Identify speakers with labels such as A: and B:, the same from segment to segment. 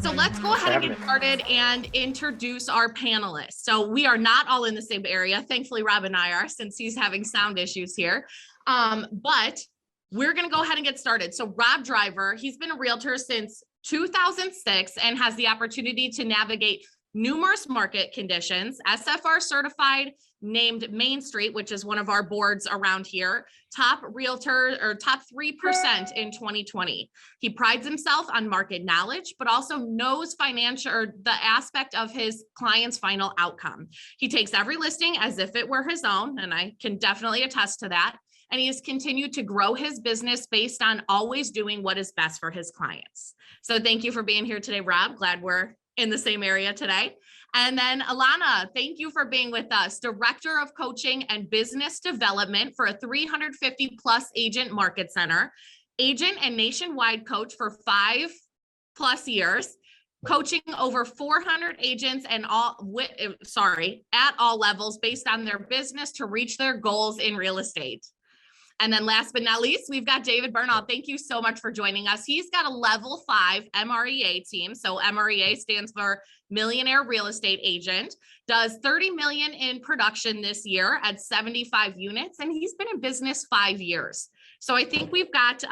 A: So let's go ahead and get started and introduce our panelists. So we are not all in the same area. Thankfully, Rob and I are, since he's having sound issues here. But we're going to go ahead and get started. So Rob Driver, he's been a realtor since 2006 and has the opportunity to navigate numerous market conditions, SFR certified, named Main Street, which is one of our boards around here, top realtor or top 3% in 2020. He prides himself on market knowledge, but also knows financial or the aspect of his client's final outcome. He takes every listing as if it were his own, and I can definitely attest to that. And he has continued to grow his business based on always doing what is best for his clients. So thank you for being here today, Rob. Glad we're in the same area today. And then Alana, thank you for being with us, Director of Coaching and Business Development for a 350 plus agent market center, agent and nationwide coach for 5+ years, coaching over 400 agents and at all levels based on their business to reach their goals in real estate. And then last but not least, we've got David Bernal. Thank you so much for joining us. He's got a level 5 MREA team. So MREA stands for Millionaire Real Estate Agent, does 30 million in production this year at 75 units. And he's been in business 5 years. So I think we've got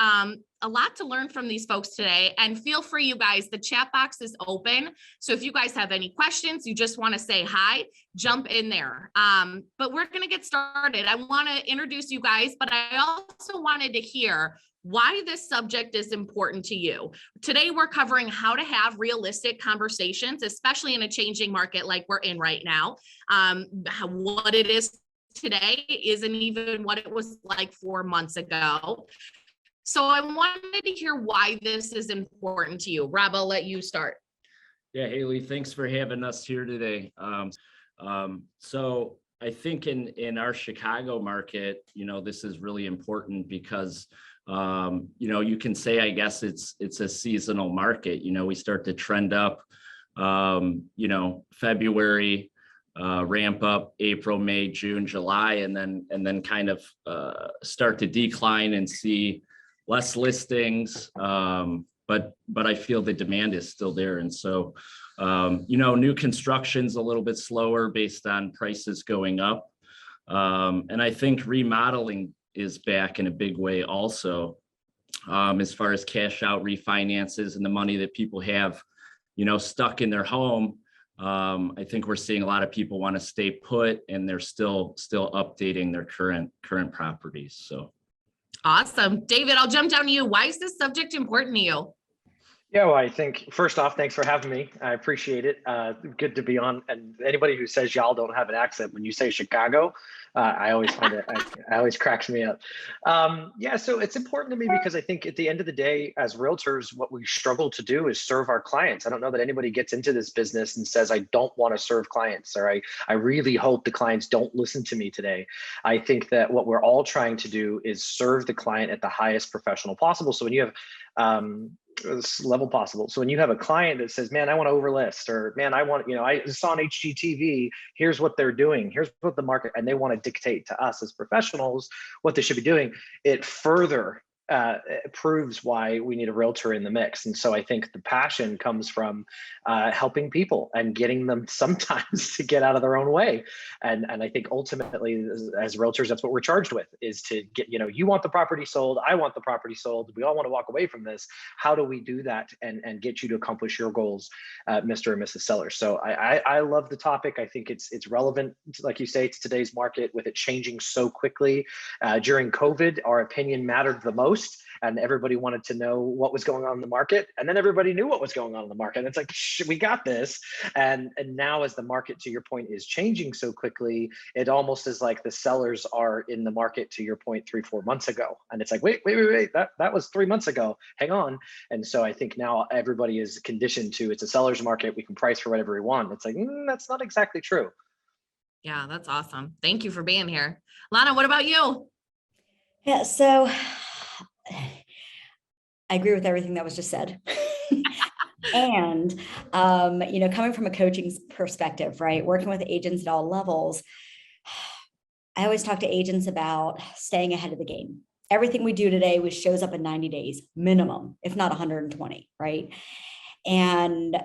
A: a lot to learn from these folks today, and feel free, you guys, the chat box is open. So if you guys have any questions, you just want to say hi, jump in there. But we're going to get started. I want to introduce you guys, but I also wanted to hear why this subject is important to you. Today, we're covering how to have realistic conversations, especially in a changing market like we're in right now. What it is today isn't even what it was like 4 months ago. So I wanted to hear why this is important to you. Rob, I'll let you start.
B: Yeah, Haley, thanks for having us here today. So I think in our Chicago market, this is really important because, you can say, I guess it's a seasonal market. We start to trend up, February, ramp up April, May, June, July, and then kind of start to decline and see less listings. But I feel the demand is still there. And so, new construction's a little bit slower based on prices going up. And I think remodeling is back in a big way also, as far as cash out refinances and the money that people have, stuck in their home. I think we're seeing a lot of people want to stay put, and they're still updating their current properties. So.
A: Awesome. David, I'll jump down to you. Why is this subject important to you?
C: Yeah, well, I think first off, thanks for having me. I appreciate it. Good to be on. And anybody who says y'all don't have an accent when you say Chicago, I always find it, I always cracks me up. Yeah, so it's important to me because I think at the end of the day, as realtors, what we struggle to do is serve our clients. I don't know that anybody gets into this business and says, I don't want to serve clients, or I really hope the clients don't listen to me today. I think that what we're all trying to do is serve the client at the highest professional possible. So when you have, level possible. So when you have a client that says, man, I want to overlist, or man, I want, I saw on HGTV, here's what they're doing, here's what the market, and they want to dictate to us as professionals what they should be doing, it further proves why we need a realtor in the mix. And so I think the passion comes from helping people and getting them sometimes to get out of their own way. And I think ultimately as realtors, that's what we're charged with, is to get, you want the property sold, I want the property sold, we all want to walk away from this. How do we do that and get you to accomplish your goals, Mr. and Mrs. Seller? So I love the topic. I think it's relevant, like you say, to today's market with it changing so quickly. During COVID, our opinion mattered the most. And everybody wanted to know what was going on in the market. And then everybody knew what was going on in the market. And it's like, we got this. And now as the market, to your point, is changing so quickly, it almost is like the sellers are in the market, to your point, 3-4 months ago. And it's like, wait, that was 3 months ago, hang on. And so I think now everybody is conditioned to, it's a seller's market, we can price for whatever we want. It's like, that's not exactly true.
A: Yeah, that's awesome. Thank you for being here. Lana, what about you?
D: Yeah, so I agree with everything that was just said. And, coming from a coaching perspective, right, working with agents at all levels, I always talk to agents about staying ahead of the game. Everything we do today shows up in 90 days minimum, if not 120, right? And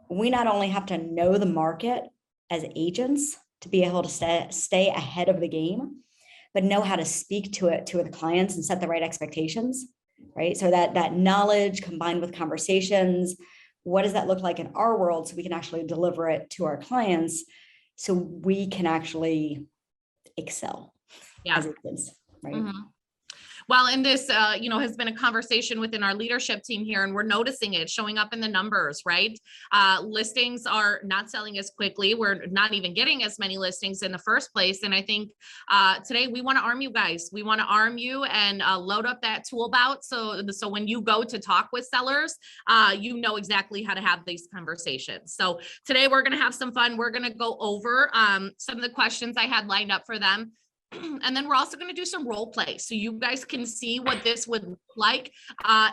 D: we not only have to know the market as agents to be able to stay ahead of the game, but know how to speak to the clients and set the right expectations, right? So that knowledge combined with conversations, what does that look like in our world so we can actually deliver it to our clients so we can actually excel as agents, right?
A: Mm-hmm. Well, and this, has been a conversation within our leadership team here, and we're noticing it showing up in the numbers, right? Listings are not selling as quickly. We're not even getting as many listings in the first place. And I think today we want to arm you guys. We want to arm you and load up that tool belt. So when you go to talk with sellers, you know exactly how to have these conversations. So today we're going to have some fun. We're going to go over some of the questions I had lined up for them. And then we're also going to do some role play so you guys can see what this would look like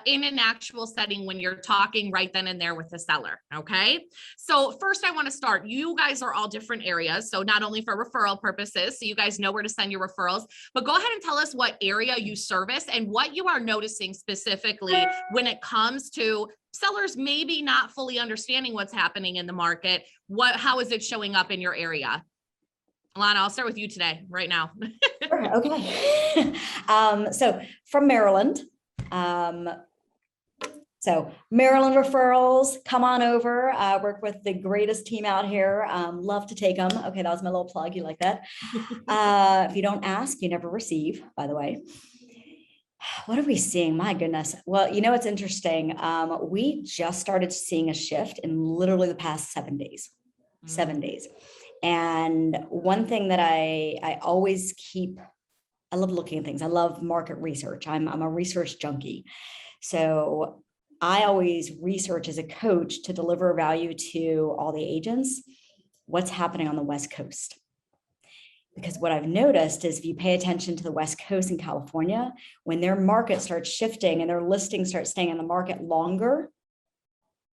A: in an actual setting when you're talking right then and there with the seller. Okay. So first I want to start, you guys are all different areas. So not only for referral purposes, so you guys know where to send your referrals, but go ahead and tell us what area you service and what you are noticing specifically when it comes to sellers maybe not fully understanding what's happening in the market. How is it showing up in your area? Alana, I'll start with you today, right now.
D: Okay. So from Maryland. So Maryland referrals, come on over. Work with the greatest team out here. Love to take them. Okay, that was my little plug. You like that? If you don't ask, you never receive, by the way. What are we seeing? My goodness. Well, it's interesting. We just started seeing a shift in literally the past 7 days. 7 days. And one thing that I always I love looking at things. I love market research. I'm a research junkie. So I always research as a coach to deliver value to all the agents, what's happening on the West Coast. Because what I've noticed is if you pay attention to the West Coast in California, when their market starts shifting and their listings start staying on the market longer,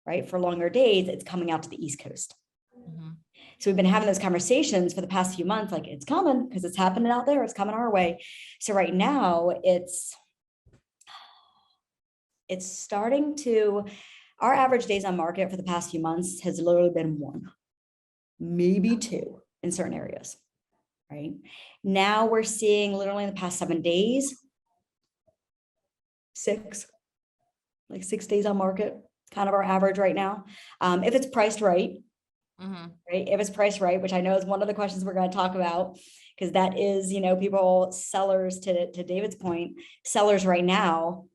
D: right, for longer days, it's coming out to the East Coast. Mm-hmm. So we've been having those conversations for the past few months, like it's coming because it's happening out there. It's coming our way. So right now it's starting to, our average days on market for the past few months has literally been 1, maybe 2 in certain areas, right? Now we're seeing literally in the past 7 days, 6 days on market, kind of our average right now. If it's priced right. Mm-hmm. Right. If it's priced right, which I know is one of the questions we're going to talk about, because that is, sellers to David's point, sellers right now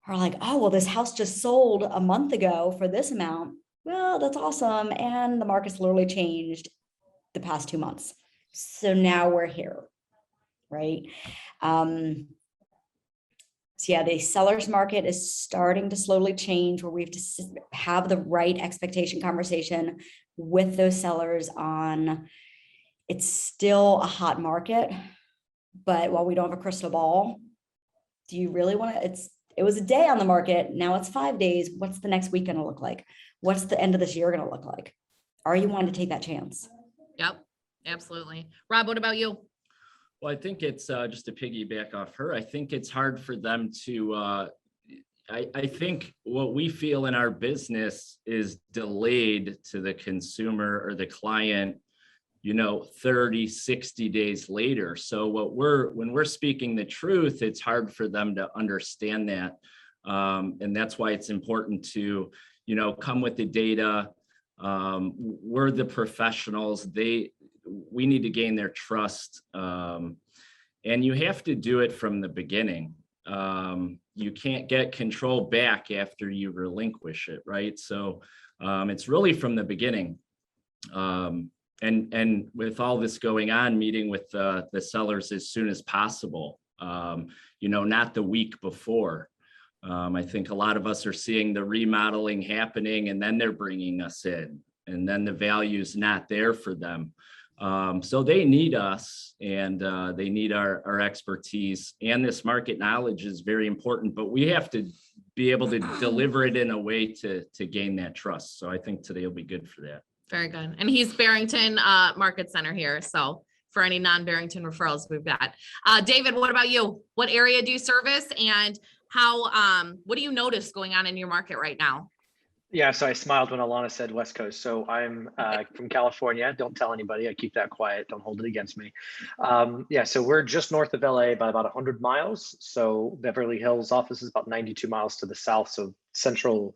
D: are like, oh, well, this house just sold a month ago for this amount. Well, that's awesome. And the market's literally changed the past 2 months. So now we're here. Right. So yeah, the seller's market is starting to slowly change where we have to have the right expectation conversation with those sellers on, it's still a hot market, but while we don't have a crystal ball, do you really want to, it was a day on the market. Now it's 5 days. What's the next week going to look like? What's the end of this year going to look like? Are you wanting to take that chance?
A: Yep, absolutely. Rob, what about you?
B: Well, I think it's just to piggyback off her. I think it's hard for them to, I think what we feel in our business is delayed to the consumer or the client, 30, 60 days later. So when we're speaking the truth, it's hard for them to understand that. And that's why it's important to, come with the data. We're the professionals. We need to gain their trust. And you have to do it from the beginning. You can't get control back after you relinquish it, right? So it's really from the beginning. And with all this going on, meeting with the sellers as soon as possible, not the week before. I think a lot of us are seeing the remodeling happening and then they're bringing us in and then the value's not there for them. So they need us and they need our expertise, and this market knowledge is very important, but we have to be able to deliver it in a way to gain that trust. So I think today will be good for that.
A: Very good. And he's Barrington Market Center here. So for any non-Barrington referrals we've got. David, what about you? What area do you service and what do you notice going on in your market right now?
C: Yeah, so I smiled when Alana said West Coast. So I'm from California. Don't tell anybody. I keep that quiet. Don't hold it against me. Yeah, so we're just north of LA by about 100 miles. So Beverly Hills office is about 92 miles to the south. So central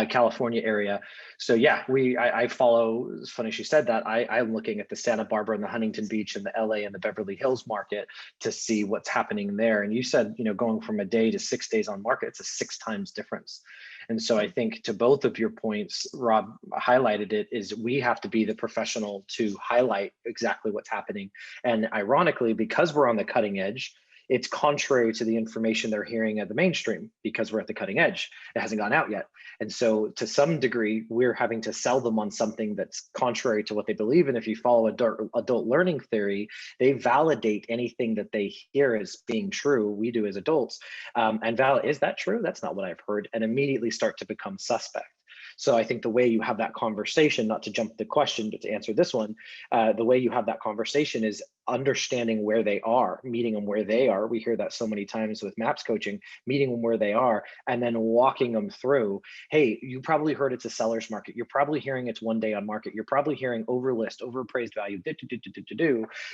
C: California area. So yeah, I follow. It's funny she said that. I'm looking at the Santa Barbara and the Huntington Beach and the LA and the Beverly Hills market to see what's happening there. And you said, going from a day to 6 days on market, it's a 6 times difference. And so I think to both of your points, Rob highlighted it, is we have to be the professional to highlight exactly what's happening. And ironically, because we're on the cutting edge, it's contrary to the information they're hearing at the mainstream because we're at the cutting edge. It hasn't gone out yet. And so to some degree, we're having to sell them on something that's contrary to what they believe. And if you follow adult learning theory, they validate anything that they hear as being true. We do as adults. Is that true? That's not what I've heard. And immediately start to become suspect. So I think the way you have that conversation, not to jump the question, but to answer this one, the way you have that conversation is understanding where they are, meeting them where they are. We hear that so many times with MAPS coaching, meeting them where they are, and then walking them through, hey, you probably heard it's a seller's market. You're probably hearing it's 1 day on market. You're probably hearing overlist, overappraised value,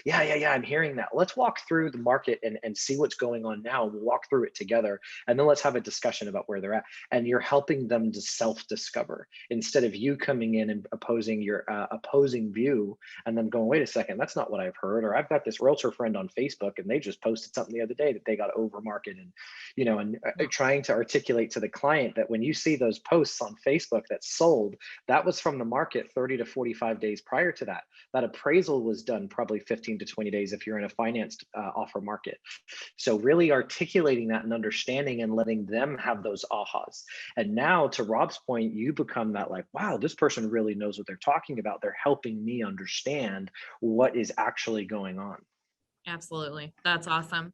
C: Yeah, I'm hearing that. Let's walk through the market and see what's going on now. We'll walk through it together, and then let's have a discussion about where they're at. And you're helping them to self-discover instead of you coming in and opposing your opposing view and then going, wait a second, that's not what I've heard. Or I've got this realtor friend on Facebook and they just posted something the other day that they got over market, and trying to articulate to the client that when you see those posts on Facebook that sold, that was from the market 30 to 45 days prior to that. That appraisal was done probably 15 to 20 days if you're in a financed offer market. So really articulating that and understanding and letting them have those ahas. And now to Rob's point, you become that like, wow, this person really knows what they're talking about. They're helping me understand what is actually going on.
A: Absolutely. That's awesome.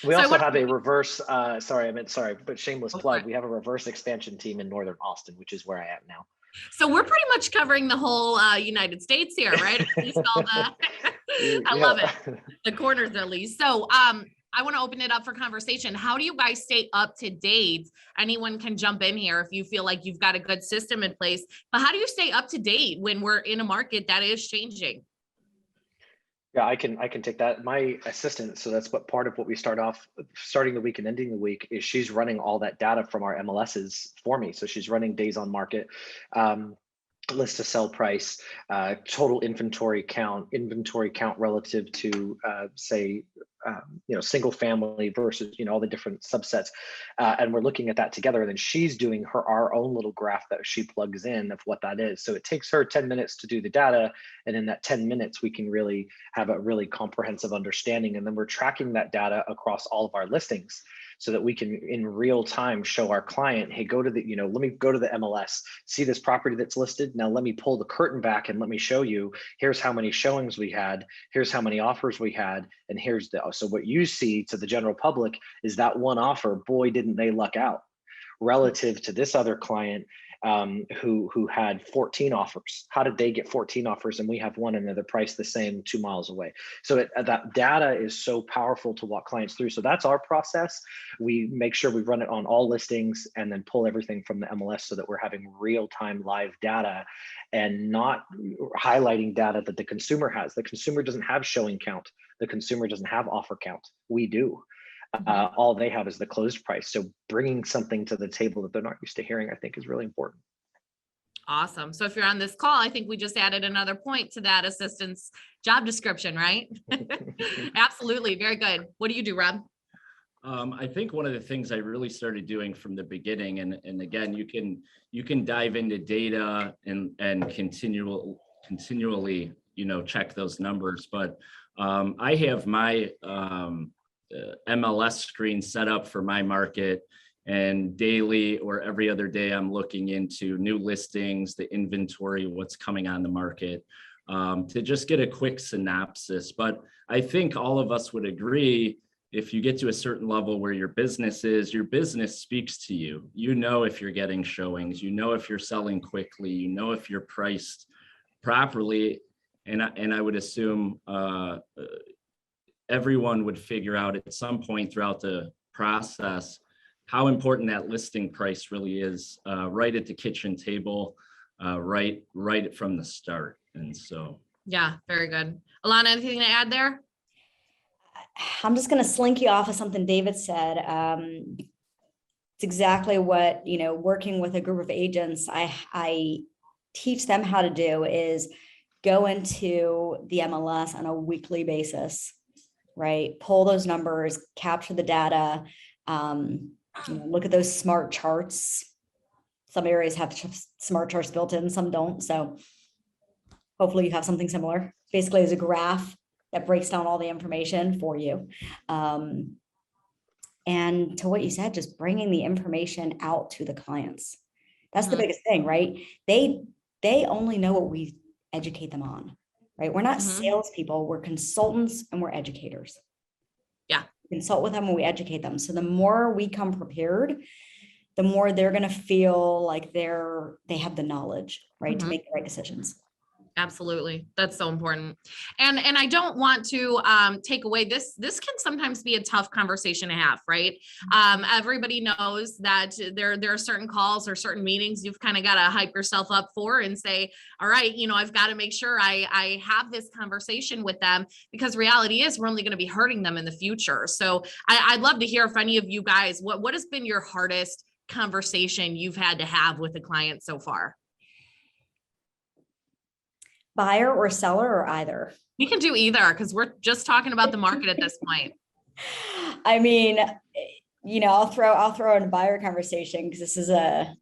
C: We also have a reverse, but shameless plug. We have a reverse expansion team in Northern Austin, which is where I am now.
A: So we're pretty much covering the whole United States here, right? At least all I love it. The corners at least. So I want to open it up for conversation. How do you guys stay up to date? Anyone can jump in here if you feel like you've got a good system in place, but how do you stay up to date when we're in a market that is changing?
C: Yeah, I can take that. My assistant, so that's what part of what we starting the week and ending the week is she's running all that data from our MLSs for me. So she's running days on market, list to sell price, total inventory count relative to single family versus all the different subsets, and we're looking at that together. And then she's doing our own little graph that she plugs in of what that is. So it takes her 10 minutes to do the data, and in that 10 minutes we can really have a really comprehensive understanding. And then we're tracking that data across all of our listings so that we can in real time show our client, hey, go to the, let me go to the MLS, see this property that's listed. Now let me pull the curtain back and let me show you, here's how many showings we had, here's how many offers we had, and here's so what you see to the general public is that one offer, boy, didn't they luck out relative to this other client who had 14 offers. How did they get 14 offers and we have one and they're priced the same 2 miles away? So that data is so powerful to walk clients through. So that's our process. We make sure we run it on all listings and then pull everything from the MLS so that we're having real-time live data and not highlighting data that the consumer has. The consumer doesn't have showing count. The consumer doesn't have offer count. We do. All they have is the closed price. So bringing something to the table that they're not used to hearing, I think, is really important.
A: Awesome. So if you're on this call, I think we just added another point to that assistant's job description, right? Absolutely. Very good. What do you do, Rob?
B: I think one of the things I really started doing from the beginning, and again, you can dive into data and continually, check those numbers. But I have my MLS screen set up for my market, and daily or every other day I'm looking into new listings, the inventory, what's coming on the market, to just get a quick synopsis. But I think all of us would agree if you get to a certain level where your business speaks to you. You know if you're getting showings, you know if you're selling quickly, you know if you're priced properly. And I would assume everyone would figure out at some point throughout the process how important that listing price really is, right at the kitchen table, right from the start. And so.
A: Yeah, very good. Alana, anything to add there?
D: I'm just going to slink you off of something David said. It's exactly what, working with a group of agents, I teach them how to do is go into the MLS on a weekly basis, right? Pull those numbers, capture the data, look at those smart charts. Some areas have smart charts built in, some don't. So hopefully you have something similar. Basically, as a graph that breaks down all the information for you. And to what you said, just bringing the information out to the clients. That's the biggest thing, right? They only know what we educate them on, right? We're not salespeople, we're consultants and we're educators.
A: Yeah.
D: We consult with them and we educate them. So the more we come prepared, the more they're going to feel like they have the knowledge, right? To make the right decisions.
A: Absolutely. That's so important. And I don't want to take away this can sometimes be a tough conversation to have, right? Everybody knows that there are certain calls or certain meetings you've kind of got to hype yourself up for and say, all right, I've got to make sure I have this conversation with them, because reality is we're only going to be hurting them in the future. So I'd love to hear if any of you guys, what has been your hardest conversation you've had to have with a client so far?
D: Buyer or seller or either?
A: We can do either, because we're just talking about the market at this point.
D: I mean, I'll throw in a buyer conversation because this is a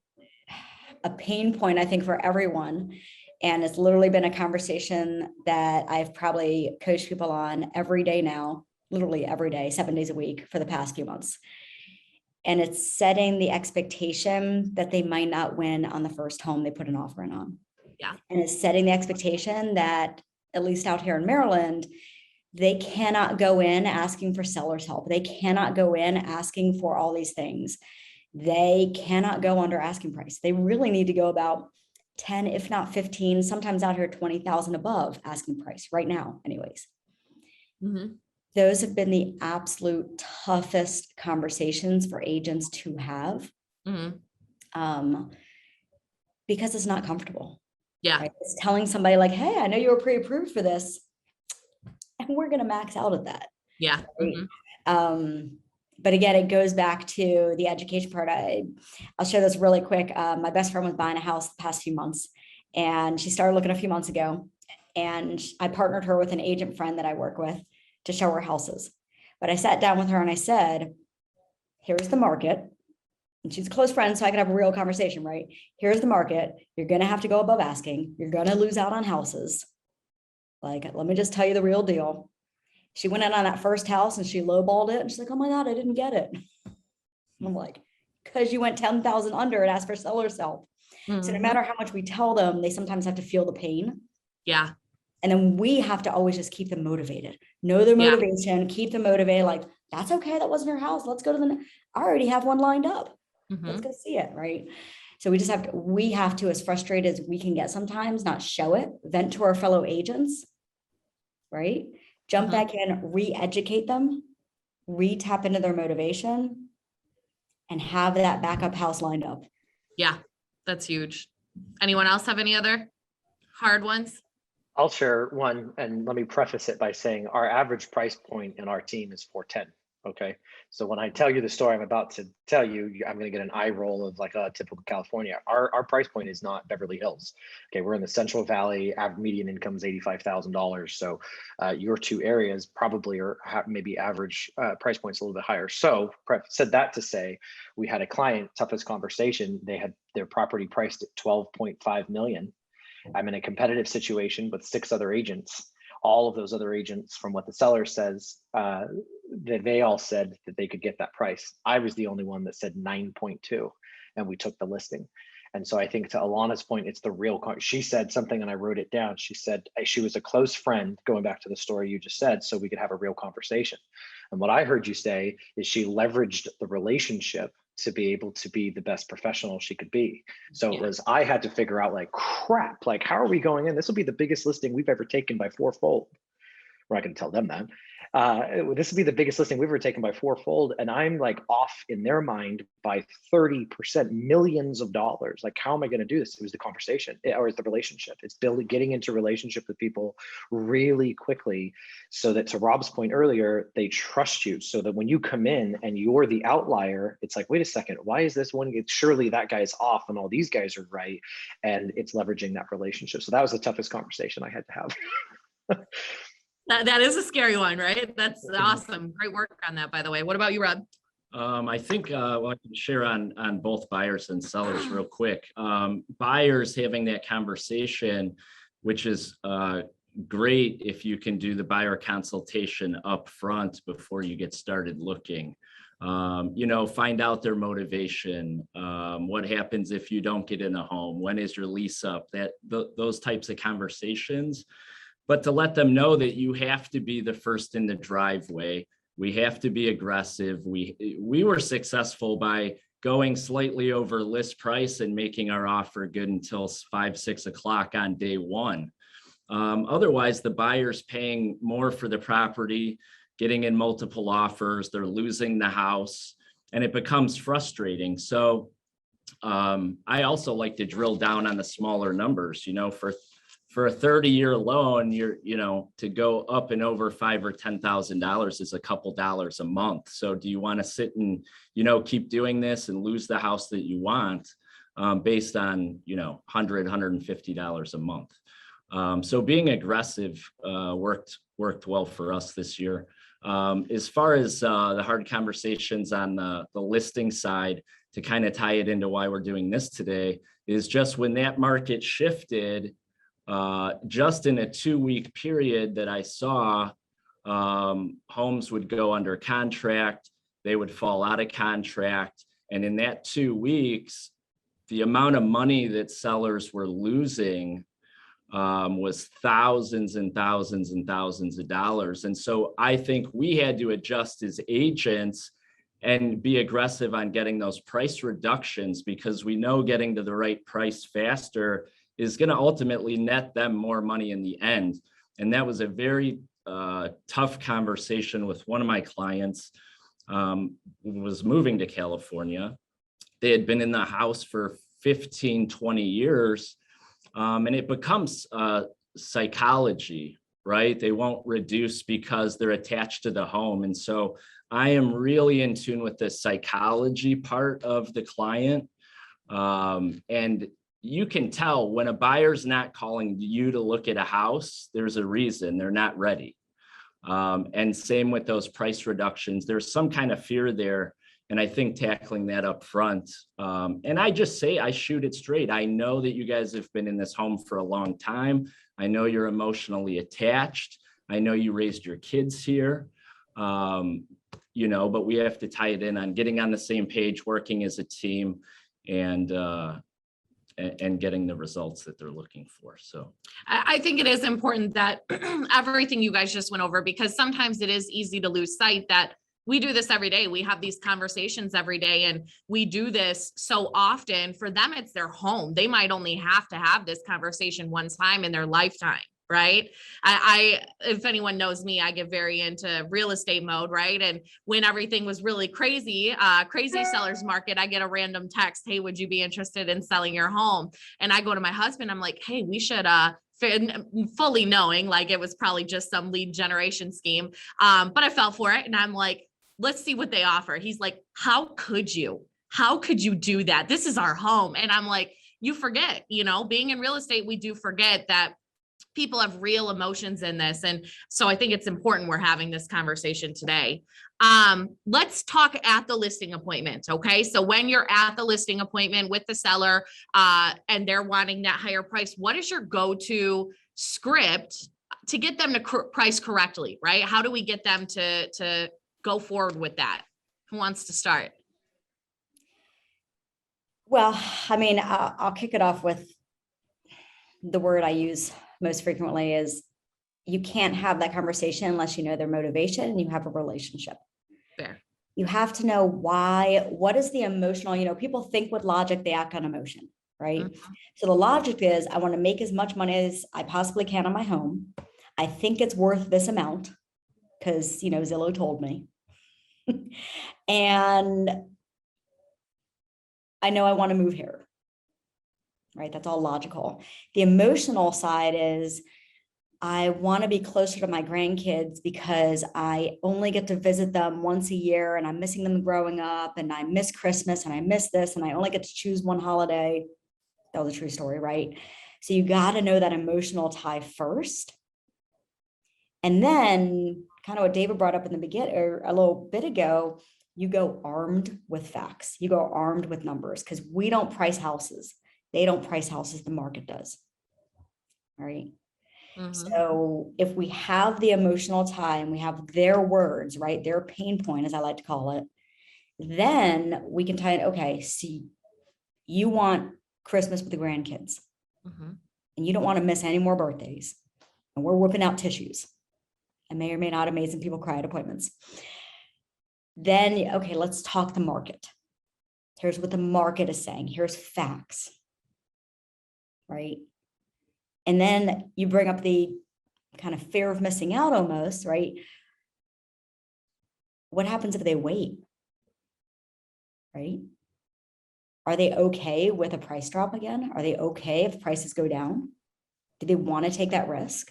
D: pain point, I think, for everyone. And it's literally been a conversation that I've probably coached people on every day now, literally every day, 7 days a week for the past few months. And it's setting the expectation that they might not win on the first home they put an offer in on.
A: Yeah.
D: And it's setting the expectation that, at least out here in Maryland, they cannot go in asking for seller's help. They cannot go in asking for all these things. They cannot go under asking price. They really need to go about 10, if not 15, sometimes out here 20,000 above asking price right now, anyways. Those have been the absolute toughest conversations for agents to have, because it's not comfortable.
A: Yeah.
D: Right? It's telling somebody like, hey, I know you were pre-approved for this, and we're going to max out at that.
A: Yeah.
D: Right? But again, it goes back to the education part. I'll share this really quick. My best friend was buying a house the past few months, and she started looking a few months ago, and I partnered her with an agent friend that I work with to show her houses. But I sat down with her and I said, here's the market. And she's a close friend, so I could have a real conversation, right? Here's the market. You're going to have to go above asking. You're going to lose out on houses. Like, let me just tell you the real deal. She went in on that first house and she lowballed it. And she's like, oh my God, I didn't get it. And I'm like, because you went 10,000 under and asked for seller's help. So no matter how much we tell them, they sometimes have to feel the pain.
A: Yeah.
D: And then we have to always just keep them motivated. Know their motivation, keep them motivated. Like, that's okay. That wasn't your house. Let's go to I already have one lined up. Let's go see it, right? So we have to, as frustrated as we can get sometimes, not show it, vent to our fellow agents, right? Jump back in, re-educate them, re-tap into their motivation, and have that backup house lined up.
A: Yeah, that's huge. Anyone else have any other hard ones?
C: I'll share one, and let me preface it by saying our average price point in our team is $410. Okay. So when I tell you the story I'm about to tell you, I'm going to get an eye roll of like a typical California. Our price point is not Beverly Hills. Okay. We're in the Central Valley. Median income is $85,000. So your two areas probably are maybe average price points a little bit higher. So said that to say, we had a client, toughest conversation. They had their property priced at 12.5 million. I'm in a competitive situation with 6 other agents. All of those other agents, from what the seller says, that they all said that they could get that price. I was the only one that said 9.2, and we took the listing. And so I think, to Alana's point, it's the real, she said something and I wrote it down. She said she was a close friend, going back to the story you just said, so we could have a real conversation. And what I heard you say is she leveraged the relationship to be able to be the best professional she could be. So it was, I had to figure out like, crap, like, how are we going in? This will be the biggest listing we've ever taken by fourfold. We're not going to tell them that. This will be the biggest listing we've ever taken by fourfold. And I'm like off in their mind by 30%, millions of dollars. Like, how am I going to do this? It was the conversation, or it's the relationship. It's getting into relationship with people really quickly, so that, to Rob's point earlier, they trust you. So that when you come in and you're the outlier, it's like, wait a second, why is this one? Surely that guy's off and all these guys are right. And it's leveraging that relationship. So that was the toughest conversation I had to have.
A: That is a scary one, right? That's awesome. Great work on that, by the way. What about you, Rob?
B: I think well, I can share on both buyers and sellers real quick. Buyers having that conversation, which is great if you can do the buyer consultation up front before you get started looking. Find out their motivation. What happens if you don't get in a home? When is your lease up? Those types of conversations. But to let them know that you have to be the first in the driveway. We have to be aggressive. We were successful by going slightly over list price and making our offer good until 5, 6 o'clock on day one. Otherwise, the buyer's paying more for the property, getting in multiple offers, they're losing the house, and it becomes frustrating. So I also like to drill down on the smaller numbers. For a 30-year loan, to go up and over $5,000 or $10,000 is a couple dollars a month. So do you want to sit and, keep doing this and lose the house that you want based on, $100, $150 a month? So being aggressive worked well for us this year. As far as the hard conversations on the listing side, to kind of tie it into why we're doing this today, is just when that market shifted, just in a 2-week period that I saw, homes would go under contract, they would fall out of contract. And in that 2 weeks, the amount of money that sellers were losing was thousands and thousands and thousands of dollars. And so I think we had to adjust as agents and be aggressive on getting those price reductions, because we know getting to the right price faster is going to ultimately net them more money in the end. And that was a very tough conversation with one of my clients who was moving to California. They had been in the house for 15, 20 years. And it becomes psychology, right? They won't reduce because they're attached to the home. And so I am really in tune with the psychology part of the client. And you can tell when a buyer's not calling you to look at a house, there's a reason they're not ready. And same with those price reductions. There's some kind of fear there. And I think tackling that up front. And I just say, I shoot it straight. I know that you guys have been in this home for a long time. I know you're emotionally attached. I know you raised your kids here. But we have to tie it in on getting on the same page, working as a team, and getting the results that they're looking for. So
A: I think it is important that everything you guys just went over, because sometimes it is easy to lose sight that we do this every day. We have these conversations every day, and we do this so often. For them, it's their home. They might only have to have this conversation one time in their lifetime, right? If anyone knows me, I get very into real estate mode, right? And when everything was really crazy seller's market, I get a random text, hey, would you be interested in selling your home? And I go to my husband, I'm like, hey, we should, fully knowing like it was probably just some lead generation scheme. But I fell for it, and I'm like, let's see what they offer. He's like, how could you do that? This is our home. And I'm like, you forget, being in real estate, we do forget that people have real emotions in this. And so I think it's important we're having this conversation today. Let's talk at the listing appointment. Okay. So when you're at the listing appointment with the seller and they're wanting that higher price, what is your go-to script to get them to price correctly, right? How do we get them to go forward with that? Who wants to start?
D: Well, I mean, I'll kick it off with the word I use most frequently is you can't have that conversation unless you know their motivation and you have a relationship.
A: Fair.
D: You have to know why, what is the emotional, people think with logic, they act on emotion, right?
A: Mhm.
D: So the logic is, I want to make as much money as I possibly can on my home. I think it's worth this amount because, Zillow told me. And I know I want to move here, right? That's all logical. The emotional side is, I want to be closer to my grandkids because I only get to visit them once a year and I'm missing them growing up and I miss Christmas and I miss this and I only get to choose one holiday. That was a true story, right? So you got to know that emotional tie first. And then kind of what David brought up in the beginning or a little bit ago, you go armed with facts. You go armed with numbers because we don't price houses. They don't price houses, the market does. All right.
A: Mhm.
D: So if we have the emotional tie and we have their words, right, their pain point, as I like to call it, then we can tie it. Okay, see, you want Christmas with the grandkids
A: Mhm.
D: and you don't want to miss any more birthdays. And we're whipping out tissues. I may or may not have made some people cry at appointments. Then, okay, let's talk the market. Here's what the market is saying. Here's facts, right? And then you bring up the kind of fear of missing out almost, right? What happens if they wait? Right? Are they okay with a price drop again? Are they okay if prices go down? Do they want to take that risk?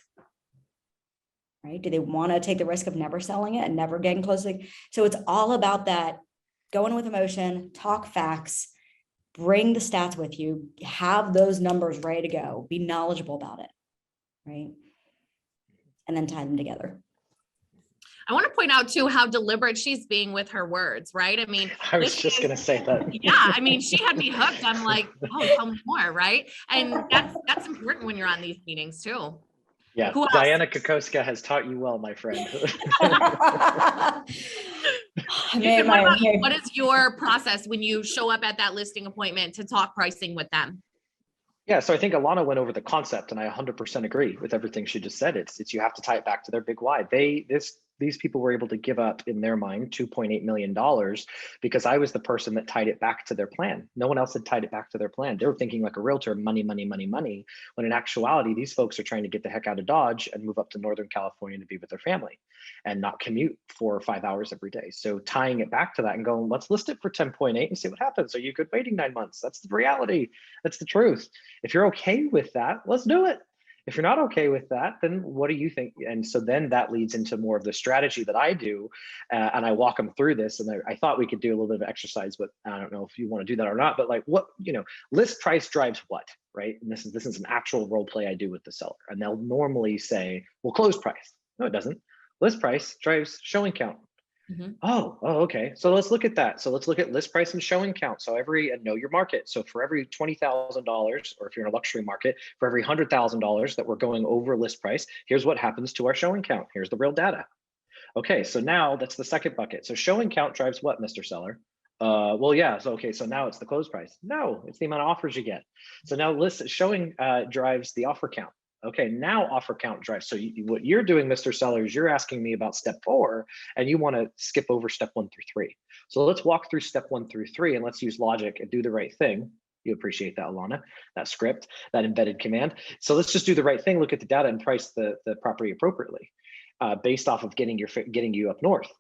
D: Right? Do they want to take the risk of never selling it and never getting close? So it's all about that, going with emotion, talk facts, bring the stats with you, have those numbers ready to go, be knowledgeable about it, right? And then tie them together.
A: I want to point out too how deliberate she's being with her words, right? I mean,
C: I was
A: this
C: just
A: is-
C: going to say that.
A: yeah, I mean, she had me hooked. I'm like, oh, tell me more, right? And that's important when you're on these meetings too.
C: Yeah,
A: Who else?
C: Diana Kokoska has taught you well, my friend.
A: Ethan, what is your process when you show up at that listing appointment to talk pricing with them?
C: Yeah, so I think Alana went over the concept, and I 100% agree with everything she just said. It's you have to tie it back to their big why. These people were able to give up, in their mind, $2.8 million because I was the person that tied it back to their plan. No one else had tied it back to their plan. They were thinking like a realtor, money, money, money, money. When in actuality, these folks are trying to get the heck out of Dodge and move up to Northern California to be with their family and not commute 4 or 5 hours every day. So tying it back to that and going, let's list it for 10.8 and see what happens. Are you good waiting 9 months? That's the reality. That's the truth. If you're okay with that, let's do it. If you're not okay with that, then what do you think? And so then that leads into more of the strategy that I do, and I walk them through this. And I thought we could do a little bit of exercise, but I don't know if you want to do that or not. But like, what, list price drives what, right? And this is an actual role play I do with the seller, and they'll normally say, well, close price. No, it doesn't. List price drives showing count.
A: Mhm.
C: Oh, okay. So let's look at that. So let's look at list price and showing count. So and know your market. So for every $20,000, or if you're in a luxury market, for every $100,000 that we're going over list price, here's what happens to our showing count. Here's the real data. Okay, so now that's the second bucket. So showing count drives what, Mr. Seller? Well, yeah. So okay, so now it's the close price. No, it's the amount of offers you get. So now showing drives the offer count. Okay, now offer count drives. So what you're doing, Mr. Seller, is you're asking me about step 4, and you want to skip over step 1 through 3. So let's walk through step 1 through 3, and let's use logic and do the right thing. You appreciate that, Alana, that script, that embedded command. So let's just do the right thing, look at the data, and price the property appropriately based off of getting you up north.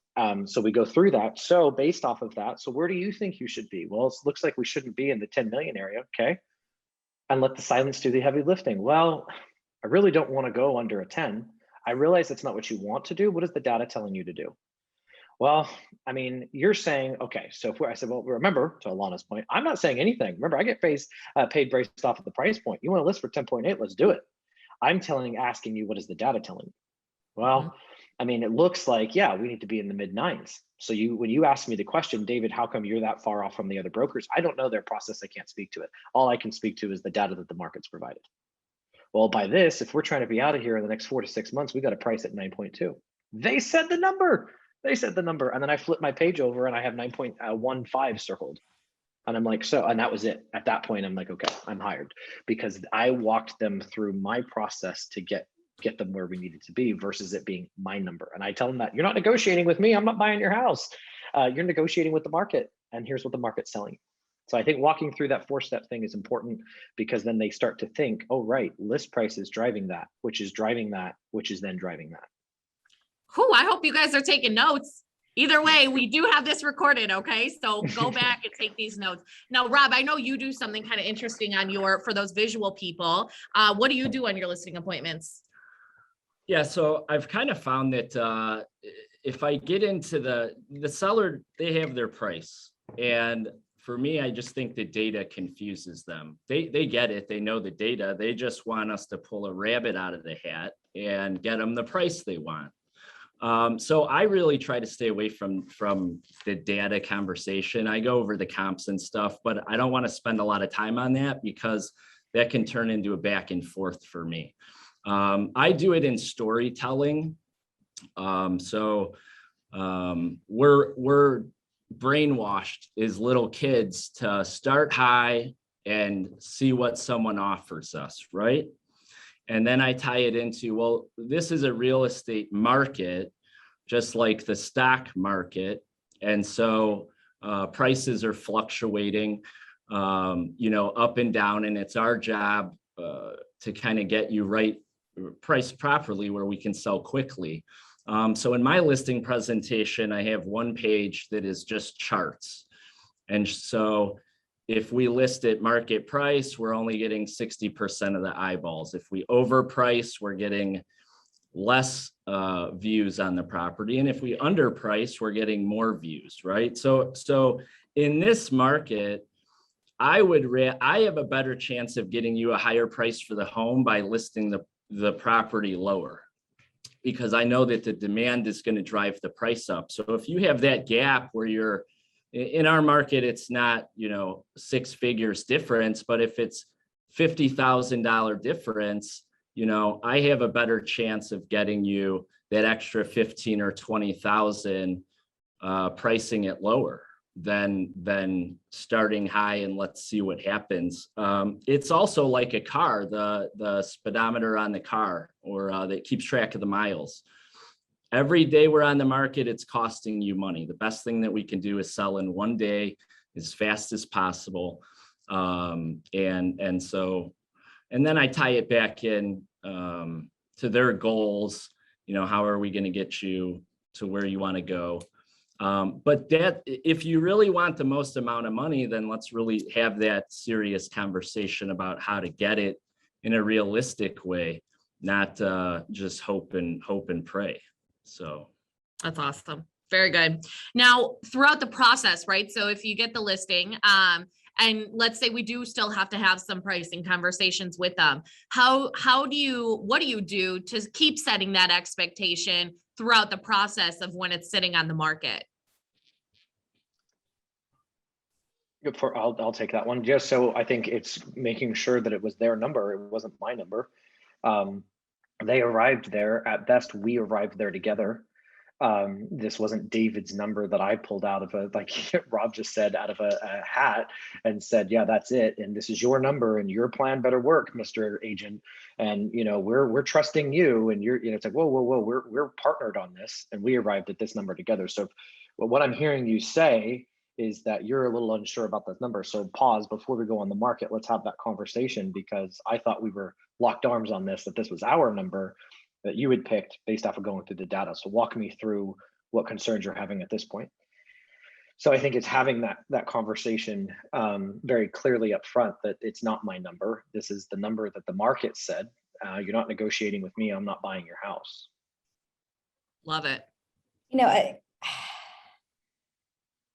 C: So we go through that. So based off of that, so where do you think you should be? Well, it looks like we shouldn't be in the 10 million area, okay? And let the silence do the heavy lifting. Well, I really don't want to go under a 10. I realize that's not what you want to do. What is the data telling you to do? Well, I mean, you're saying, okay, so I said, well, remember, to Alana's point, I'm not saying anything. Remember, I get paid based off of the price point. You want to list for 10.8, let's do it. I'm asking you, what is the data telling you? Well, I mean, it looks like, yeah, we need to be in the mid 9s. So when you asked me the question, David, how come you're that far off from the other brokers? I don't know their process. I can't speak to it. All I can speak to is the data that the market's provided. Well, by this, if we're trying to be out of here in the next 4 to 6 months, we got a price at 9.2. They said the number. And then I flip my page over and I have 9.15 circled. And I'm like, and that was it. At that point, I'm like, okay, I'm hired, because I walked them through my process to get get them where we need it to be versus it being my number. And I tell them that you're not negotiating with me. I'm not buying your house. You're negotiating with the market, and here's what the market's selling. So I think walking through that 4-step thing is important, because then they start to think, oh, right, list price is driving that, which is driving that, which is then driving that.
A: Cool. I hope you guys are taking notes. Either way, we do have this recorded. Okay. So go back and take these notes. Now, Rob, I know you do something kind of interesting on for those visual people. What do you do on your listing appointments?
B: Yeah, so I've kind of found that if I get into the seller, they have their price. And for me, I just think the data confuses them. They get it. They know the data. They just want us to pull a rabbit out of the hat and get them the price they want. So I really try to stay away from the data conversation. I go over the comps and stuff, but I don't want to spend a lot of time on that, because that can turn into a back and forth for me. I do it in storytelling. We're brainwashed as little kids to start high and see what someone offers us, right? And then I tie it into, well, this is a real estate market, just like the stock market. And so prices are fluctuating, up and down. And it's our job to kind of get you priced properly where we can sell quickly. So in my listing presentation, I have one page that is just charts. And so if we list at market price, we're only getting 60% of the eyeballs. If we overprice, we're getting less views on the property. And if we underprice, we're getting more views, right? So in this market, I have a better chance of getting you a higher price for the home by listing the property lower, because I know that the demand is going to drive the price up. So if you have that gap where you're in our market, it's not, 6 figures difference, but if it's $50,000 difference, I have a better chance of getting you that extra 15 or 20,000, pricing it lower than starting high and let's see what happens. It's also like a car, the speedometer on the car, or that keeps track of the miles. Every day we're on the market, it's costing you money. The best thing that we can do is sell in one day as fast as possible. And then I tie it back in to their goals. How are we going to get you to where you want to go? But that, if you really want the most amount of money, then let's really have that serious conversation about how to get it in a realistic way, not just hope and pray. So
A: that's awesome. Very good. Now, throughout the process, right? So if you get the listing, and let's say we do still have to have some pricing conversations with them, what do you do to keep setting that expectation throughout the process of when it's sitting on the market?
C: I'll take that one. Just so I think it's making sure that it was their number. It wasn't my number. They arrived there. At best, we arrived there together. This wasn't David's number that I pulled out of like Rob just said, out of a hat and said, yeah, that's it. And this is your number and your plan better work, Mr. Agent. And, we're trusting you. And it's like, whoa, we're partnered on this. And we arrived at this number together. So what I'm hearing you say is that you're a little unsure about this number. So pause before we go on the market. Let's have that conversation, because I thought we were locked arms on this, that this was our number that you had picked based off of going through the data. So walk me through what concerns you're having at this point. So I think it's having that conversation very clearly up front, that it's not my number. This is the number that the market said. You're not negotiating with me. I'm not buying your house.
A: Love it.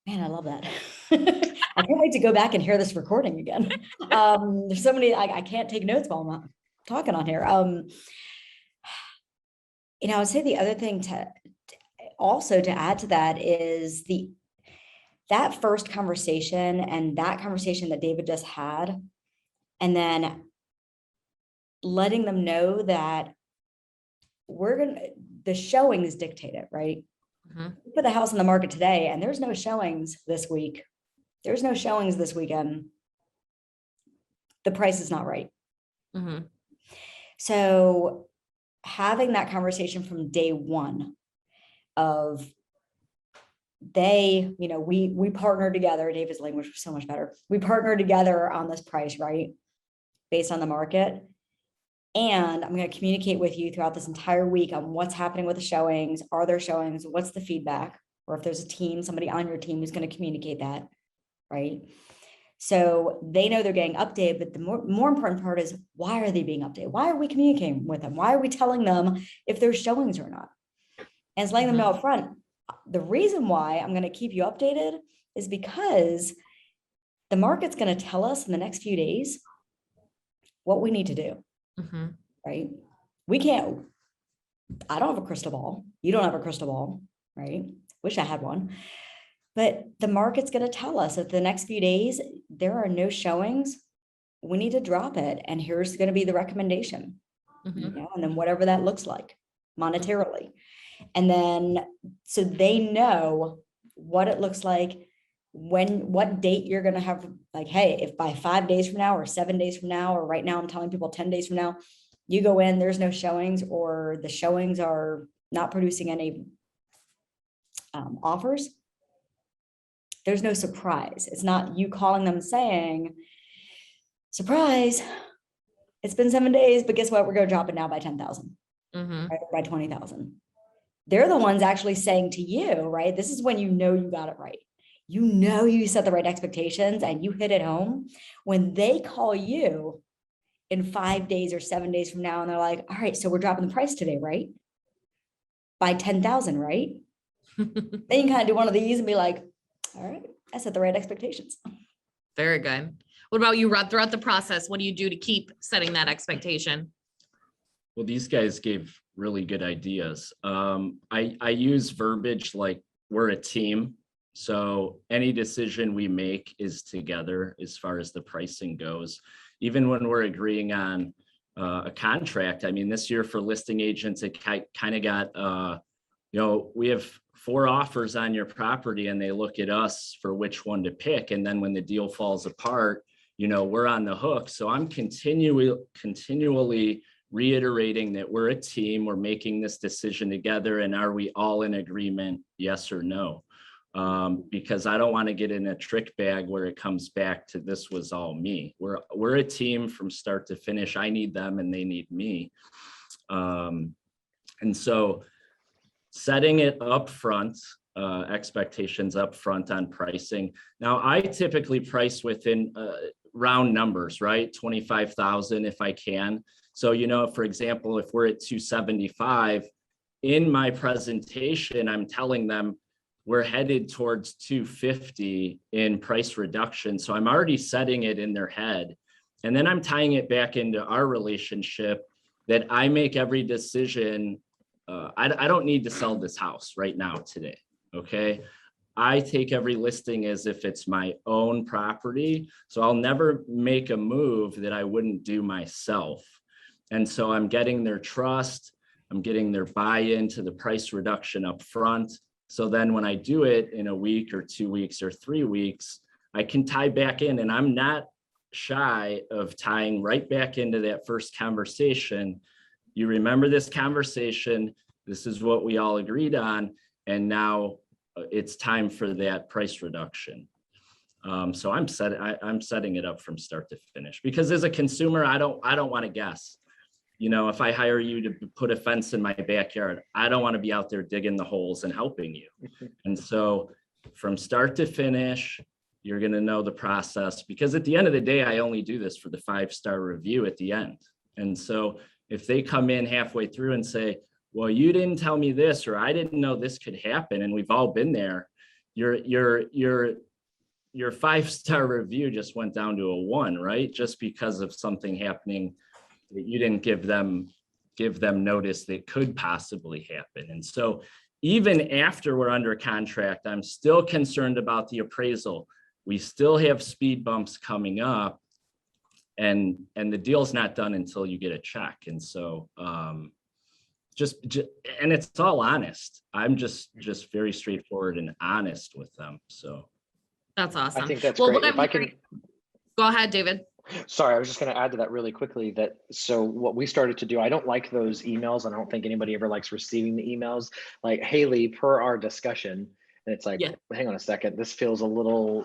D: Man, I love that. I can't wait to go back and hear this recording again. There's so many, I can't take notes while I'm talking on here. I would say the other thing to add to that is that first conversation and that conversation that David just had, and then letting them know that the showings dictate it, right? Mm-hmm. We put the house on the market today and there's no showings this week. There's no showings this weekend. The price is not right. Mm-hmm. So having that conversation from day one of we partner together. David's language was so much better. We partner together on this price, right? Based on the market. And I'm going to communicate with you throughout this entire week on what's happening with the showings. Are there showings? What's the feedback? Or if there's a team, somebody on your team who's going to communicate that, right? So they know they're getting updated, but the more important part is, why are they being updated? Why are we communicating with them? Why are we telling them if there's showings or not? And it's letting them know up front. The reason why I'm going to keep you updated is because the market's going to tell us in the next few days what we need to do, right? I don't have a crystal ball. You don't have a crystal ball, right? Wish I had one. But the market's going to tell us that the next few days, there are no showings. We need to drop it. And here's going to be the recommendation, and then whatever that looks like monetarily. And then, so they know what it looks like, what date you're going to have, like, hey, if by 5 days from now or 7 days from now, or right now I'm telling people 10 days from now, you go in, there's no showings, or the showings are not producing any offers. There's no surprise. It's not you calling them saying, surprise, it's been 7 days, but guess what? We're going to drop it now by 10,000, right? By 20,000. They're the ones actually saying to you, right? This is when you know you got it right. You know you set the right expectations and you hit it home. When they call you in 5 days or 7 days from now, and they're like, all right, so we're dropping the price today, right? By 10,000, right? Then you kind of do one of these and be like, all right, I set the right expectations.
A: Very good. What about you, Rob? Throughout the process, what do you do to keep setting that expectation?
B: Well, these guys gave really good ideas. I use verbiage like we're a team. So any decision we make is together as far as the pricing goes. Even when we're agreeing on a contract, I mean, this year for listing agents, it kind of got, we have 4 offers on your property and they look at us for which one to pick. And then when the deal falls apart, we're on the hook. So I'm continually reiterating that we're a team, we're making this decision together, and are we all in agreement, yes or no? Because I don't want to get in a trick bag where it comes back to this was all me. We're a team from start to finish. I need them and they need me. And so setting it up front, expectations up front on pricing. Now I typically price within round numbers, right? 25,000 if I can. So, for example, if we're at 275, in my presentation, I'm telling them we're headed towards 250 in price reduction. So I'm already setting it in their head. And then I'm tying it back into our relationship that I make every decision. I don't need to sell this house right now today, okay? I take every listing as if it's my own property. So I'll never make a move that I wouldn't do myself. And so I'm getting their trust, I'm getting their buy-in to the price reduction up front. So then when I do it in a week or 2 weeks or 3 weeks, I can tie back in, and I'm not shy of tying right back into that first conversation. You remember this conversation, this is what we all agreed on, and now it's time for that price reduction. So I'm setting it up from start to finish, because as a consumer, I don't want to guess. If I hire you to put a fence in my backyard, I don't want to be out there digging the holes and helping you. And so from start to finish, you're going to know the process, because at the end of the day, I only do this for the 5-star review at the end. And so if they come in halfway through and say, well, you didn't tell me this, or I didn't know this could happen, and we've all been there, your 5-star review just went down to a 1, right? Just because of something happening that you didn't give them notice that could possibly happen. And so even after we're under contract, I'm still concerned about the appraisal. We still have speed bumps coming up, and the deal's not done until you get a check. And so just and it's all honest. I'm just very straightforward and honest with them. So
A: that's awesome.
C: I think that's
A: well,
C: great. If I can,
A: go ahead, David.
C: Sorry, I was just going to add to that really quickly that so what we started to do, I don't like those emails. And I don't think anybody ever likes receiving the emails like Haley, per our discussion. And it's like,
A: Yeah.
C: hang on a second, this feels a little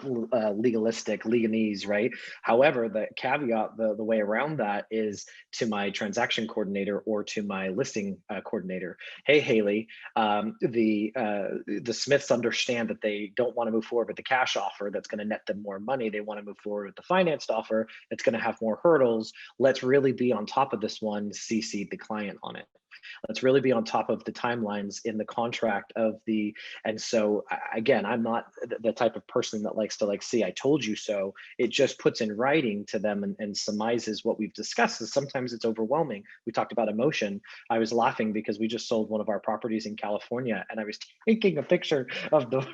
C: legalistic, legalese, right? However, the caveat, the way around that is to my transaction coordinator or to my listing coordinator. Hey, Haley, the Smiths understand that they don't want to move forward with the cash offer that's going to net them more money. They want to move forward with the financed offer that's going to have more hurdles. Let's really be on top of this one, CC the client on it. Let's really be on top of the timelines in the contract of the, and so again, I'm not the type of person that likes to like, see, I told you so. It just puts in writing to them and surmises what we've discussed. Is sometimes it's overwhelming. We talked about emotion. I was laughing because we just sold one of our properties in California and I was taking a picture of the,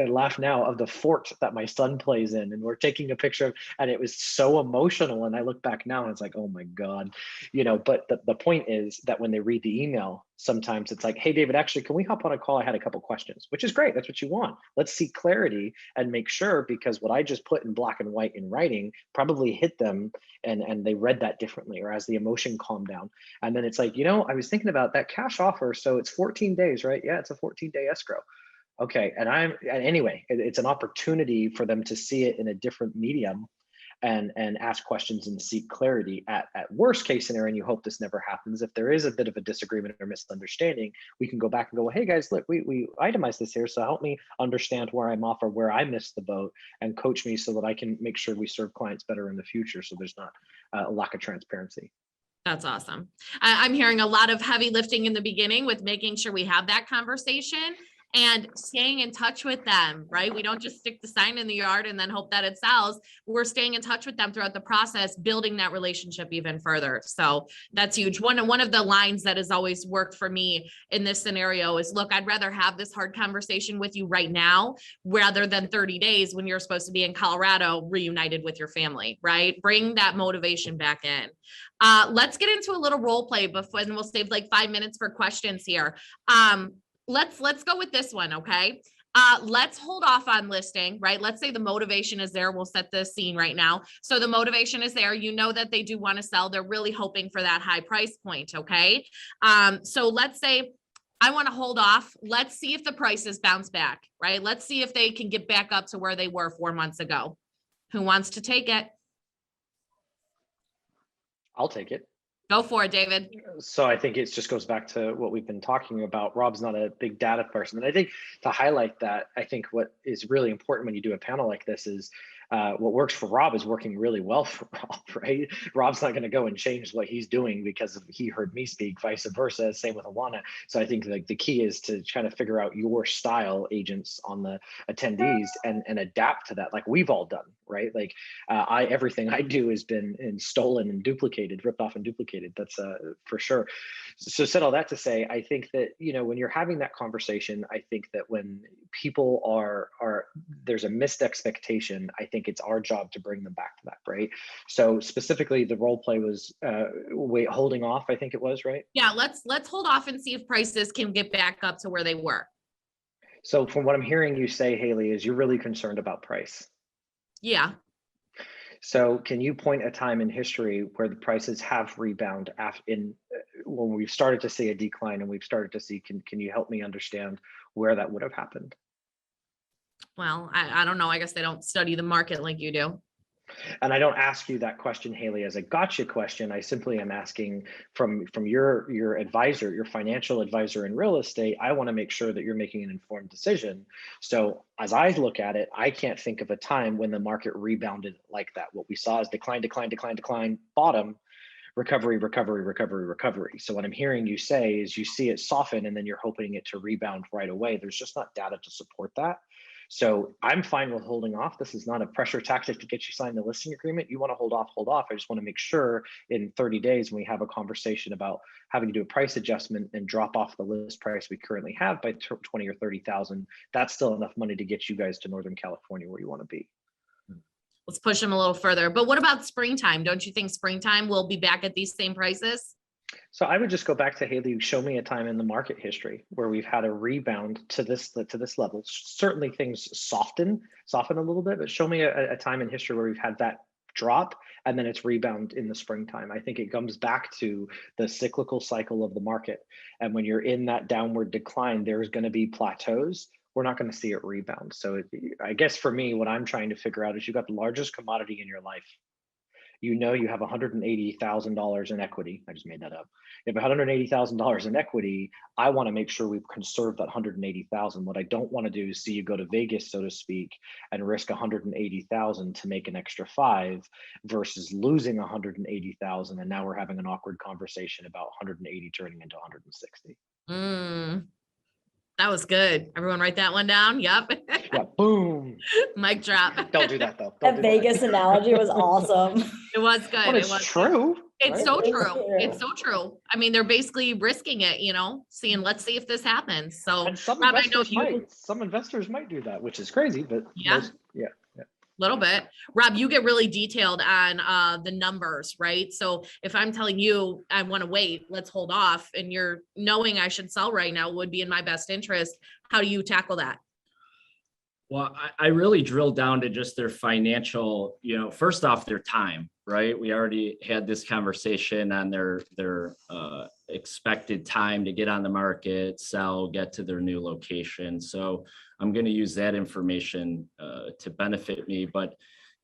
C: laugh now, of the fort that my son plays in. And we're taking a picture of, and it was so emotional. And I look back now and it's like, oh my God, but the point is that when they read the email, sometimes it's like, hey, David, actually, can we hop on a call? I had a couple questions, which is great. That's what you want. Let's see clarity and make sure, because what I just put in black and white in writing probably hit them and they read that differently, or as the emotion calmed down. And then it's like, I was thinking about that cash offer. So it's 14 days, right? Yeah, it's a 14-day escrow. Okay. And anyway, it's an opportunity for them to see it in a different medium and ask questions and seek clarity at worst case scenario. And you hope this never happens. If there is a bit of a disagreement or misunderstanding, we can go back and go, well, hey guys, look, we itemized this here. So help me understand where I'm off or where I missed the boat and coach me so that I can make sure we serve clients better in the future. So there's not a lack of transparency.
A: That's awesome. I'm hearing a lot of heavy lifting in the beginning with making sure we have that conversation and staying in touch with them, right? We don't just stick the sign in the yard and then hope that it sells. We're staying in touch with them throughout the process, building that relationship even further. So that's huge. One of the lines that has always worked for me in this scenario is, look, I'd rather have this hard conversation with you right now rather than 30 days when you're supposed to be in Colorado reunited with your family, right? Bring that motivation back in. Let's get into a little role play before, and we'll save like 5 minutes for questions here. Let's go with this one. Okay. Let's hold off on listing, right? Let's say the motivation is there. We'll set the scene right now. So the motivation is there. You know that they do want to sell. They're really hoping for that high price point. Okay. So let's say I want to hold off. Let's see if the prices bounce back, right? Let's see if they can get back up to where they were 4 months ago. Who wants to take it?
C: I'll take it.
A: Go for it, David.
C: So I think it just goes back to what we've been talking about. Rob's not a big data person. And I think to highlight that, I think what is really important when you do a panel like this is what works for Rob is working really well for Rob, right? Rob's not going to go and change what he's doing because he heard me speak, vice versa. Same with Alana. So I think like the key is to kind of figure out your style, agents, on the attendees and adapt to that, like we've all done, right? Like everything I do has been stolen and duplicated, ripped off and duplicated. That's for sure. So said all that to say, I think that, when you're having that conversation, I think that when people are there's a missed expectation, I think it's our job to bring them back to that, right? So specifically the role play was holding off, I think it was, right?
A: Yeah, let's hold off and see if prices can get back up to where they were.
C: So from what I'm hearing you say, Haley, is you're really concerned about price.
A: Yeah.
C: So can you point a time in history where the prices have rebound when we've started to see a decline and we've started to see, can you help me understand where that would have happened?
A: Well, I don't know. I guess they don't study the market like you do.
C: And I don't ask you that question, Haley, as a gotcha question. I simply am asking from your advisor, your financial advisor in real estate. I want to make sure that you're making an informed decision. So as I look at it, I can't think of a time when the market rebounded like that. What we saw is decline, bottom, recovery, recovery, recovery, recovery. So what I'm hearing you say is you see it soften and then you're hoping it to rebound right away. There's just not data to support that. So I'm fine with holding off. This is not a pressure tactic to get you signed the listing agreement. You want to hold off, hold off. I just want to make sure in 30 days when we have a conversation about having to do a price adjustment and drop off the list price we currently have by 20 or 30,000, that's still enough money to get you guys to Northern California where you want to be.
A: Let's push them a little further. But what about springtime? Don't you think springtime will be back at these same prices?
C: So I would just go back to Haley, show me a time in the market history where we've had a rebound to this level. Certainly things soften a little bit, but show me a time in history where we've had that drop and then it's rebound in the springtime. I think it comes back to the cyclical cycle of the market. And when you're in that downward decline, there's going to be plateaus. We're not going to see it rebound. So I guess for me, what I'm trying to figure out is you've got the largest commodity in your life. You know, you have $180,000 in equity. I just made that up. You have $180,000 in equity. I want to make sure we conserve that 180,000. What I don't want to do is see you go to Vegas, so to speak, and risk 180,000 to make an extra 5 versus losing 180,000. And now we're having an awkward conversation about 180 turning into 160.
A: That was good. Everyone write that one down. Yep.
C: Yeah, boom.
A: Mic drop.
C: Don't do that though.
D: That Vegas analogy was awesome.
A: It was good.
C: Well,
A: It
C: it's
A: was
C: true.
A: It's
C: right?
A: so
D: It's
A: true.
D: true.
A: It's so true. I mean, they're basically risking it, seeing, let's see if this happens. So
C: And some
A: Rob, I know
C: investors might do that, which is crazy, but
A: Yeah.
C: yeah.
A: little bit. Rob, you get really detailed on the numbers, right? So if I'm telling you I want to wait, let's hold off, and you're knowing I should sell right now would be in my best interest. How do you tackle that?
B: Well, I really drilled down to just their financial, first off, their time, right? We already had this conversation on their expected time to get on the market, sell, get to their new location. So I'm going to use that information to benefit me. But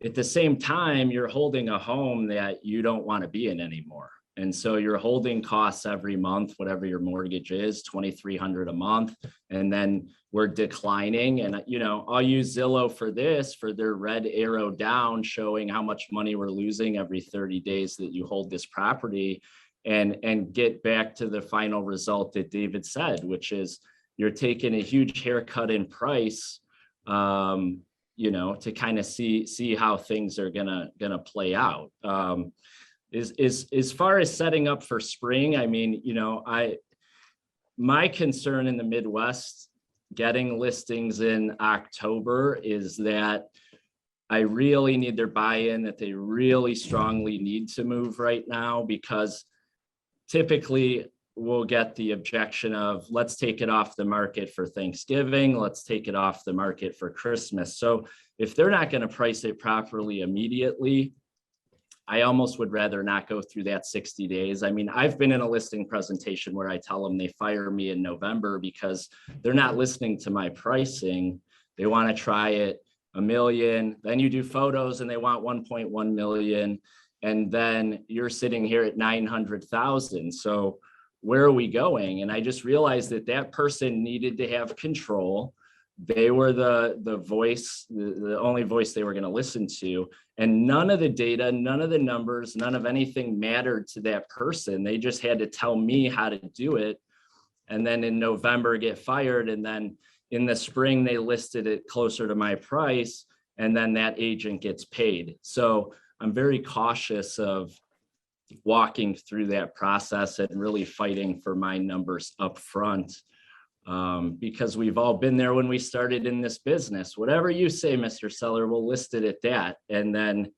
B: at the same time, you're holding a home that you don't want to be in anymore. And so your holding costs every month, whatever your mortgage is, $2,300 a month. And then we're declining. And, I'll use Zillow for this, for their red arrow down, showing how much money we're losing every 30 days that you hold this property, and get back to the final result that David said, which is you're taking a huge haircut in price, to kind of see how things are gonna play out. As far as setting up for spring, I mean, my concern in the Midwest getting listings in October is that I really need their buy-in, that they really strongly need to move right now, because typically we'll get the objection of, let's take it off the market for Thanksgiving, let's take it off the market for Christmas. So if they're not going to price it properly immediately, I almost would rather not go through that 60 days. I mean, I've been in a listing presentation where I tell them they fire me in November because they're not listening to my pricing. They want to try it $1 million. Then you do photos and they want 1.1 million. And then you're sitting here at 900,000. So where are we going? And I just realized that person needed to have control. They were the voice, the only voice they were going to listen to. And none of the data, none of the numbers, none of anything mattered to that person. They just had to tell me how to do it. And then in November get fired. And then in the spring, they listed it closer to my price. And then that agent gets paid. So I'm very cautious of walking through that process and really fighting for my numbers up front. Because we've all been there when we started in this business. Whatever you say, Mr. Seller, we'll list it at that. And then,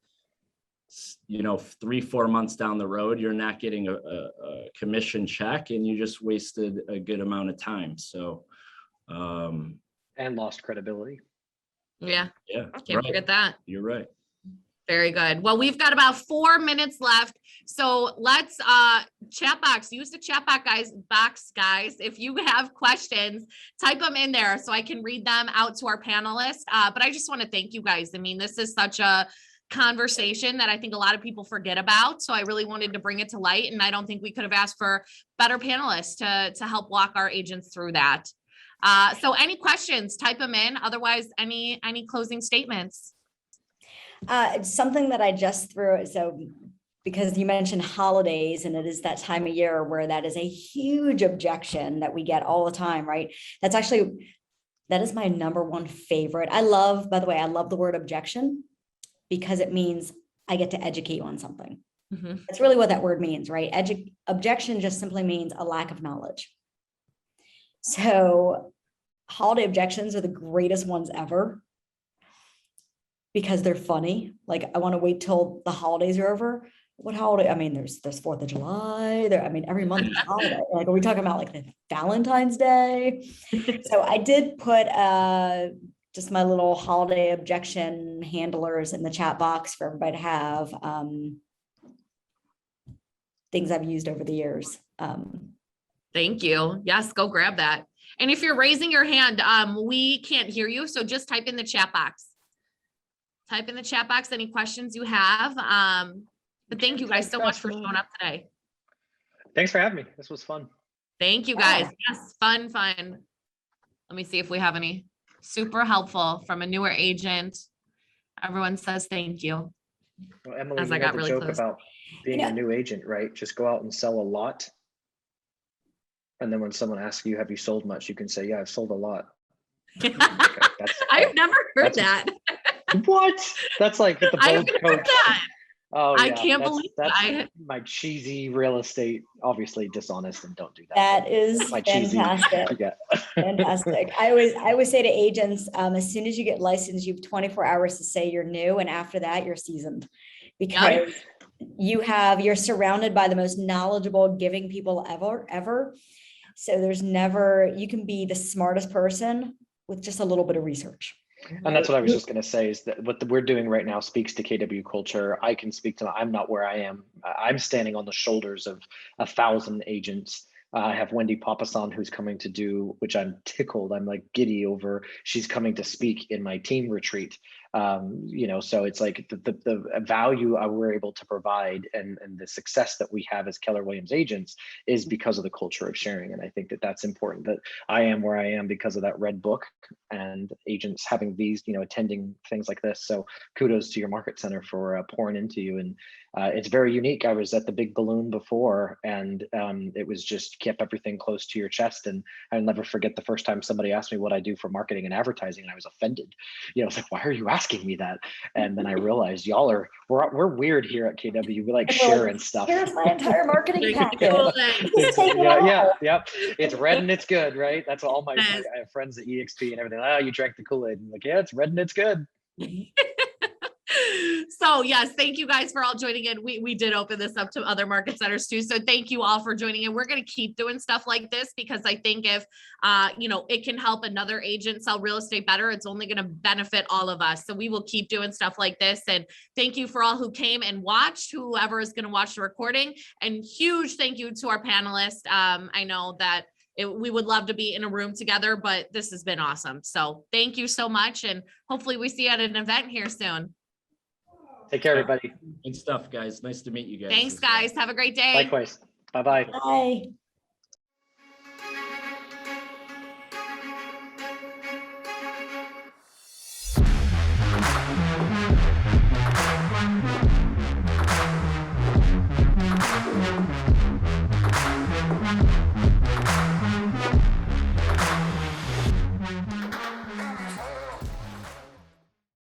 B: 3-4 months down the road, you're not getting a commission check, and you just wasted a good amount of time. So,
C: And lost credibility.
A: Yeah,
B: yeah,
A: can't forget that.
B: You're right.
A: Very good. Well, we've got about 4 minutes left. So let's chat box, use the chat box, guys. If you have questions, type them in there so I can read them out to our panelists. But I just want to thank you guys. I mean, this is such a conversation that I think a lot of people forget about. So I really wanted to bring it to light. And I don't think we could have asked for better panelists to help walk our agents through that. So any questions, type them in. Otherwise, any closing statements?
D: Something that I just threw, so because you mentioned holidays, and it is that time of year where that is a huge objection that we get all the time, right? That is my number one favorite. By the way, I love the word objection because it means I get to educate you on something.
A: Mm-hmm.
D: That's really what that word means, right? Objection just simply means a lack of knowledge. So holiday objections are the greatest ones ever, because they're funny. Like, I want to wait till the holidays are over. What holiday? I mean, there's 4th of July there. I mean, every month is a holiday. Like, are we talking about like the Valentine's Day? So I did put just my little holiday objection handlers in the chat box for everybody to have. Things I've used over the years.
A: Thank you. Yes, go grab that. And if you're raising your hand, we can't hear you, so just type in the chat box. Type in the chat box any questions you have. But thank you guys so much for showing up today.
C: Thanks for having me. This was fun.
A: Thank you guys. Yes, fun. Let me see if we have any super helpful from a newer agent. Everyone says thank you.
C: Well, Emily,
A: As
C: you
A: I
C: know
A: got
C: the
A: really
C: joke
A: close.
C: about being
D: Yeah.
C: a new agent, right? Just go out and sell a lot. And then when someone asks you, have you sold much? You can say, yeah, I've sold a lot. Okay,
A: I've never heard
C: that's-
A: that.
C: what? That's like the
A: I've
C: bold
A: never heard
C: coach.
A: that.
C: Oh,
A: I
C: yeah,
A: can't
C: that's-
A: believe
C: that's
A: I
C: my cheesy real estate, obviously dishonest, and don't do that.
D: That is
C: My cheesy-
D: fantastic.
C: Yeah.
D: Fantastic. I always say to agents, as soon as you get licensed, you have 24 hours to say you're new, and after that, you're seasoned. Because you're surrounded by the most knowledgeable, giving people ever. So you can be the smartest person with just a little bit of research.
C: And that's what I was just going to say is that what we're doing right now speaks to KW culture. I can speak to, I'm not where I am. I'm standing on the shoulders of 1,000 agents. I have Wendy Papasan who's coming to do, which I'm tickled. I'm like giddy over. She's coming to speak in my team retreat. So it's like the value we're able to provide and the success that we have as Keller Williams agents is because of the culture of sharing. And I think that that's important, that I am where I am because of that red book and agents having these, attending things like this. So kudos to your market center for pouring into you. And it's very unique. I was at the Big Balloon before, and it was just kept everything close to your chest. And I'll never forget the first time somebody asked me what I do for marketing and advertising, and I was offended. I was like, why are you asking me that? And then I realized we're weird here at KW. We like sharing stuff.
D: Here's my entire marketing package.
A: Thank
D: Take it all.
C: Yeah. It's red and it's good, right? That's all I have friends at EXP and everything. Oh, you drank the Kool-Aid. I'm like, yeah, it's red and it's good.
A: So yes, thank you guys for all joining in. We did open this up to other market centers too. So thank you all for joining in. We're going to keep doing stuff like this because I think if, it can help another agent sell real estate better, it's only going to benefit all of us. So we will keep doing stuff like this. And thank you for all who came and watched, whoever is going to watch the recording, and huge thank you to our panelists. I know that we would love to be in a room together, but this has been awesome. So thank you so much. And hopefully we see you at an event here soon.
C: Take care, everybody.
B: Good stuff, guys. Nice to meet you guys.
A: Thanks,
B: as well.
A: guys. Have a great day.
C: Likewise. Bye-bye.
D: Bye.